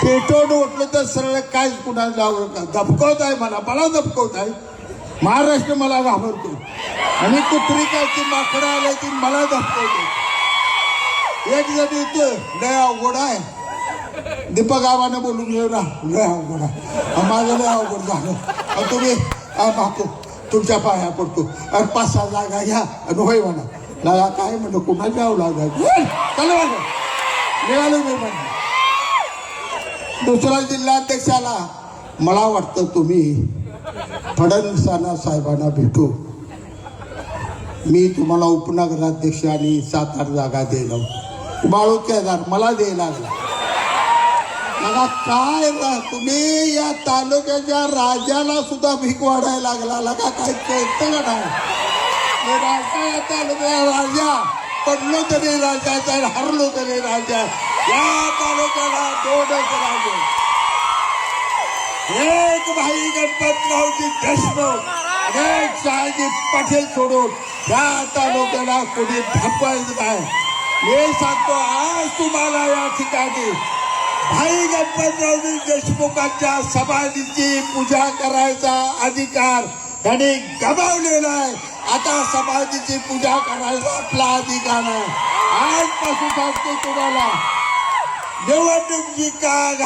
पेटवून उठलं तर सरळ काय कुणाला दबकवत आहे, मला दबकवत आहे. महाराष्ट्र मला घाबरतो आणि कुत्री कायची माकडं आलं ती मला दबकवतो. एक जण येतो लय अवघड आहे, दीपक आबाने बोलून घेऊ ना, लय अवघड आहे, माझं लय अवघड झालं, तुम्ही मागतो तुमच्या पाया पडतो आणि 5-6 जागा घ्या आणि होय म्हणा. लागा काय म्हणतो कुणाच्या लागा चला निघालो मी म्हणा. दुसरा जिल्हाध्यक्षाला मला वाटतं तुम्ही फडणवीसांना साहेबांना भेटू, मी तुम्हाला उपनगराध्यक्ष आणि 7-8 जागा दिलो. बाळू केदार मला द्यायला लागला. लगा काय तुम्ही या तालुक्याच्या राजाला सुद्धा भीक वाढायला लागला. लगा काय कळतं का नाही? राजा या तालुक्या राजा, पडलो तरी राजाचा, हरलो तरी राजा. या तालुक्याला 2च राजे, एक भाई गणपतरावजी देशमुख, एक शहाजी पाटील सोडून या तालुक्याला कोणी थांबवायचं नाही. मी सांगतो आज तुम्हाला या ठिकाणी भाई गणपतरावजी देशमुखांच्या समाधीची पूजा करायचा अधिकार त्यांनी गमावलेला आहे. आता समाधीची पूजा करायचा आपला अधिकार आहे. आजपासून सांगतो तुम्हाला, निवडणुकीची काळ